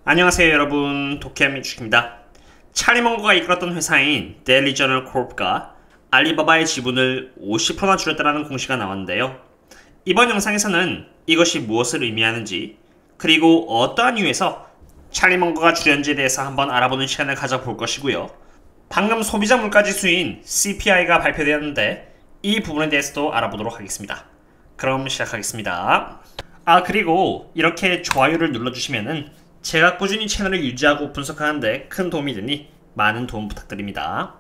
안녕하세요 여러분, 도쿄미축입니다. 찰리 멍거가 이끌었던 회사인 데일리저널코프가 알리바바의 지분을 50%나 줄였다는 공시가 나왔는데요. 이번 영상에서는 이것이 무엇을 의미하는지, 그리고 어떠한 이유에서 찰리 멍거가 줄였는지에 대해서 한번 알아보는 시간을 가져볼 것이고요. 방금 소비자 물가지수인 CPI가 발표되었는데 이 부분에 대해서도 알아보도록 하겠습니다. 그럼 시작하겠습니다. 그리고 이렇게 좋아요를 눌러주시면은 제가 꾸준히 채널을 유지하고 분석하는데 큰 도움이 되니 많은 도움 부탁드립니다.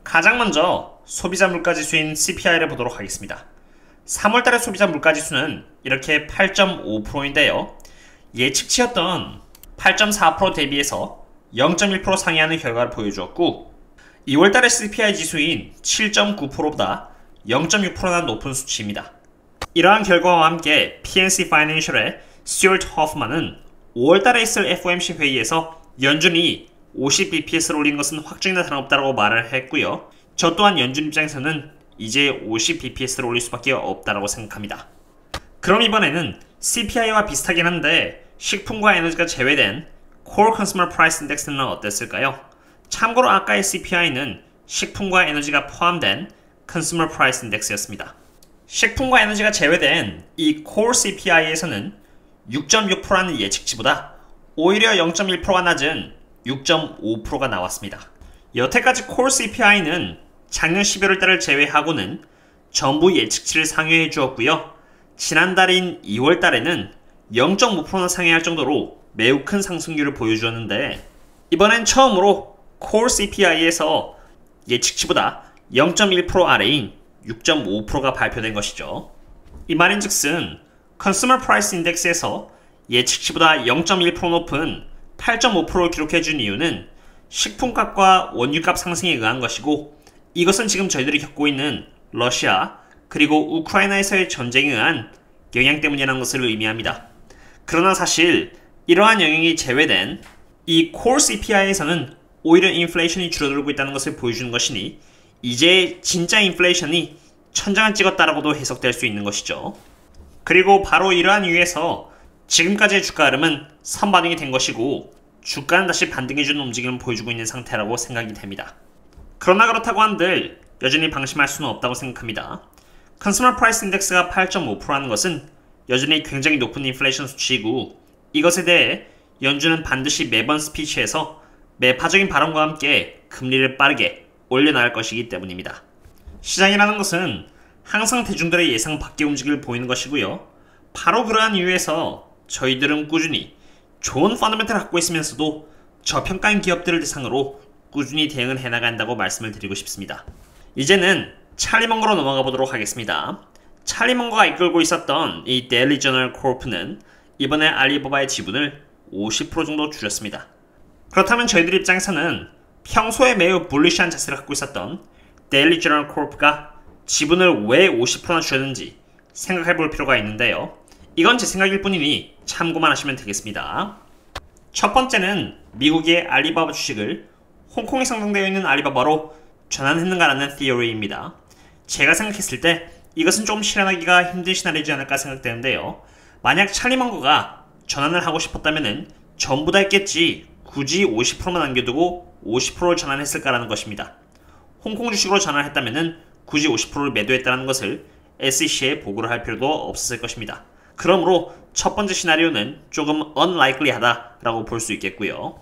가장 먼저 소비자 물가지수인 CPI를 보도록 하겠습니다. 3월달의 소비자 물가지수는 이렇게 8.5%인데요. 예측치였던 8.4% 대비해서 0.1% 상회하는 결과를 보여주었고, 2월달의 CPI 지수인 7.9%보다 0.6%나 높은 수치입니다. 이러한 결과와 함께 PNC 파이낸셜의 스튜어트 허프만은 5월달에 있을 FOMC 회의에서 연준이 50bps를 올린 것은 확정이나 다름없다고 말을 했고요. 저 또한 연준 입장에서는 이제 50bps를 올릴 수밖에 없다고 생각합니다. 그럼 이번에는 CPI와 비슷하긴 한데 식품과 에너지가 제외된 Core Consumer Price Index는 어땠을까요? 참고로 아까의 CPI는 식품과 에너지가 포함된 Consumer Price Index였습니다. 식품과 에너지가 제외된 이 Core CPI에서는 6.6%라는 예측치보다 오히려 0.1%가 낮은 6.5%가 나왔습니다. 여태까지 Core CPI는 작년 11월달을 제외하고는 전부 예측치를 상회해 주었고요. 지난달인 2월달에는 0.5%나 상회할 정도로 매우 큰 상승률을 보여주었는데, 이번엔 처음으로 Core CPI에서 예측치보다 0.1% 아래인 6.5%가 발표된 것이죠. 이 말인즉슨 Consumer Price Index에서 예측치보다 0.1% 높은 8.5%를 기록해준 이유는 식품값과 원유값 상승에 의한 것이고, 이것은 지금 저희들이 겪고 있는 러시아 그리고 우크라이나에서의 전쟁에 의한 영향 때문이라는 것을 의미합니다. 그러나 사실 이러한 영향이 제외된 이 Core CPI에서는 오히려 인플레이션이 줄어들고 있다는 것을 보여주는 것이니 이제 진짜 인플레이션이 천장을 찍었다라고도 해석될 수 있는 것이죠. 그리고 바로 이러한 이유에서 지금까지의 주가 흐름은 선반영이 된 것이고, 주가는 다시 반등해주는 움직임을 보여주고 있는 상태라고 생각이 됩니다. 그러나 그렇다고 한들 여전히 방심할 수는 없다고 생각합니다. Consumer Price Index가 8.5%라는 것은 여전히 굉장히 높은 인플레이션 수치이고, 이것에 대해 연준은 반드시 매번 스피치에서 매파적인 발언과 함께 금리를 빠르게 올려나갈 것이기 때문입니다. 시장이라는 것은 항상 대중들의 예상 밖의 움직임을 보이는 것이고요. 바로 그러한 이유에서 저희들은 꾸준히 좋은 펀더멘트를 갖고 있으면서도 저평가인 기업들을 대상으로 꾸준히 대응을 해나간다고 말씀을 드리고 싶습니다. 이제는 찰리 멍거로 넘어가 보도록 하겠습니다. 찰리 멍거가 이끌고 있었던 이 데일리저널코프는 이번에 알리바바의 지분을 50% 정도 줄였습니다. 그렇다면 저희들 입장에서는 평소에 매우 불리시한 자세를 갖고 있었던 데일리저널코프가 지분을 왜 50%나 줄였는지 생각해 볼 필요가 있는데요. 이건 제 생각일 뿐이니 참고만 하시면 되겠습니다. 첫 번째는 미국의 알리바바 주식을 홍콩에 상장되어 있는 알리바바로 전환했는가라는 티어리입니다. 제가 생각했을 때 이것은 좀 실현하기가 힘든 시나리오지 않을까 생각되는데요. 만약 찰리 멍거가 전환을 하고 싶었다면 전부 다 했겠지 굳이 50%만 남겨두고 50%를 전환했을까라는 것입니다. 홍콩 주식으로 전환했다면 굳이 50%를 매도했다는 것을 SEC에 보고를 할 필요도 없었을 것입니다. 그러므로 첫 번째 시나리오는 조금 unlikely하다라고 볼 수 있겠고요.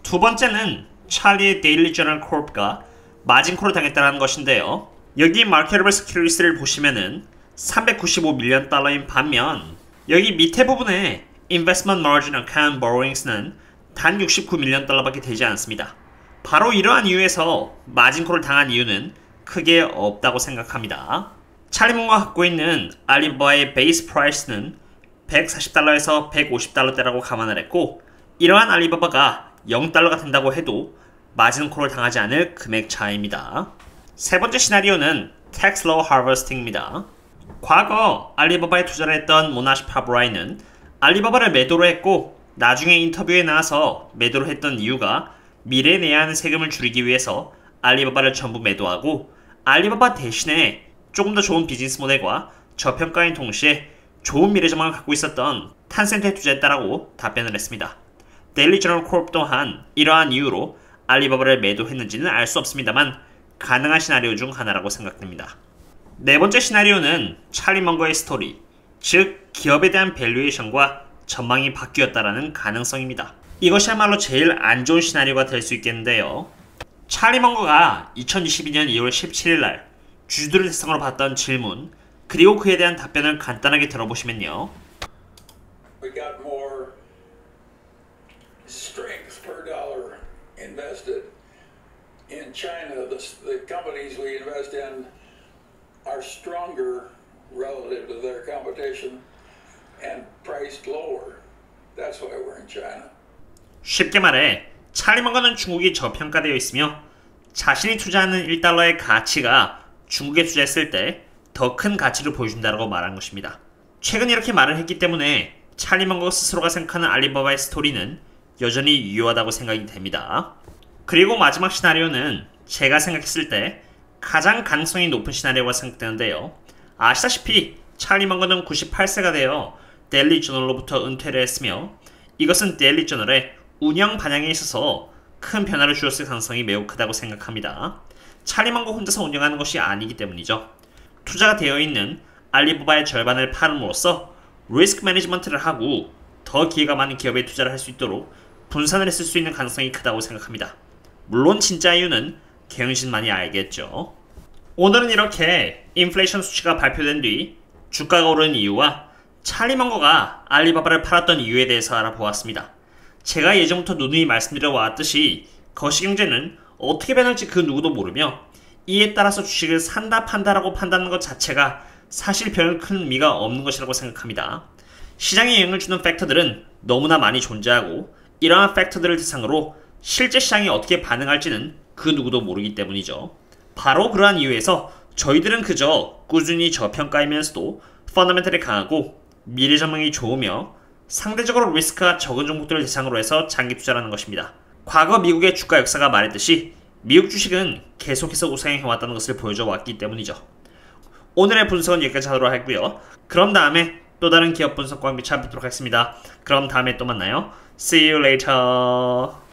두 번째는 찰리의 데일리저널코프가 마진콜을 당했다는 것인데요. 여기 마켓러블 스큐리티를 보시면은 395밀리언 달러인 반면 여기 밑에 부분에 Investment Margin Account Borrowings는 단 69밀리언 달러밖에 되지 않습니다. 바로 이러한 이유에서 마진콜을 당한 이유는 크게 없다고 생각합니다. 찰리 멍거가 갖고 있는 알리바바의 베이스 프라이스는 140달러에서 150달러대라고 감안을 했고, 이러한 알리바바가 0달러가 된다고 해도 마진콜을 당하지 않을 금액 차이입니다. 세 번째 시나리오는 Tax Law Harvesting입니다. 과거 알리바바에 투자를 했던 모나시 파브라이는 알리바바를 매도로 했고, 나중에 인터뷰에 나와서 매도를 했던 이유가 미래에 내야 하는 세금을 줄이기 위해서 알리바바를 전부 매도하고 알리바바 대신에 조금 더 좋은 비즈니스 모델과 저평가인 동시에 좋은 미래 전망을 갖고 있었던 탄센트에 투자했다라고 답변을 했습니다. 데일리저널 콜 또한 이러한 이유로 알리바바를 매도했는지는 알 수 없습니다만 가능한 시나리오 중 하나라고 생각됩니다. 네 번째 시나리오는 찰리 먼거의 스토리, 즉 기업에 대한 밸류에이션과 전망이 바뀌었다라는 가능성입니다. 이것이야말로 제일 안 좋은 시나리오가 될 수 있겠는데요. 찰리 먼거가 2022년 2월 17일 날 주주들을 대상으로 받았던 질문, 그리고 그에 대한 답변을 간단하게 들어보시면요. We got more strength per dollar invested in China. The companies we invest in are stronger relative to their competition and priced lower. That's why we're in China. 쉽게 말해 찰리 먼거는 중국이 저평가되어 있으며 자신이 투자하는 1달러의 가치가 중국에 투자했을 때 더 큰 가치를 보여준다고 말한 것입니다. 최근 이렇게 말을 했기 때문에 찰리 먼거 스스로가 생각하는 알리바바의 스토리는 여전히 유효하다고 생각이 됩니다. 그리고 마지막 시나리오는 제가 생각했을 때 가장 가능성이 높은 시나리오가 생각되는데요. 아시다시피 찰리 먼거는 98세가 되어 데일리저널로부터 은퇴를 했으며 이것은 데일리저널의 운영 반향에 있어서 큰 변화를 주었을 가능성이 매우 크다고 생각합니다. 찰리 먼거 혼자서 운영하는 것이 아니기 때문이죠. 투자가 되어 있는 알리바바의 절반을 팔음으로써 리스크 매니지먼트를 하고 더 기회가 많은 기업에 투자를 할 수 있도록 분산을 했을 수 있는 가능성이 크다고 생각합니다. 물론 진짜 이유는 경영진만이 알겠죠. 오늘은 이렇게 인플레이션 수치가 발표된 뒤 주가가 오른 이유와 찰리 먼거가 알리바바를 팔았던 이유에 대해서 알아보았습니다. 제가 예전부터 누누이 말씀드려 왔듯이 거시경제는 어떻게 변할지 그 누구도 모르며 이에 따라서 주식을 산다 판다라고 판단하는 것 자체가 사실 별 큰 의미가 없는 것이라고 생각합니다. 시장에 영향을 주는 팩터들은 너무나 많이 존재하고 이러한 팩터들을 대상으로 실제 시장이 어떻게 반응할지는 그 누구도 모르기 때문이죠. 바로 그러한 이유에서 저희들은 그저 꾸준히 저평가이면서도 펀더멘털이 강하고 미래 전망이 좋으며 상대적으로 리스크가 적은 종목들을 대상으로 해서 장기 투자를 하는 것입니다. 과거 미국의 주가 역사가 말했듯이 미국 주식은 계속해서 우상해왔다는 것을 보여줘 왔기 때문이죠. 오늘의 분석은 여기까지 하도록 하고요. 그럼 다음에 또 다른 기업 분석과 함께 찾아뵙도록 하겠습니다. 그럼 다음에 또 만나요. See you later.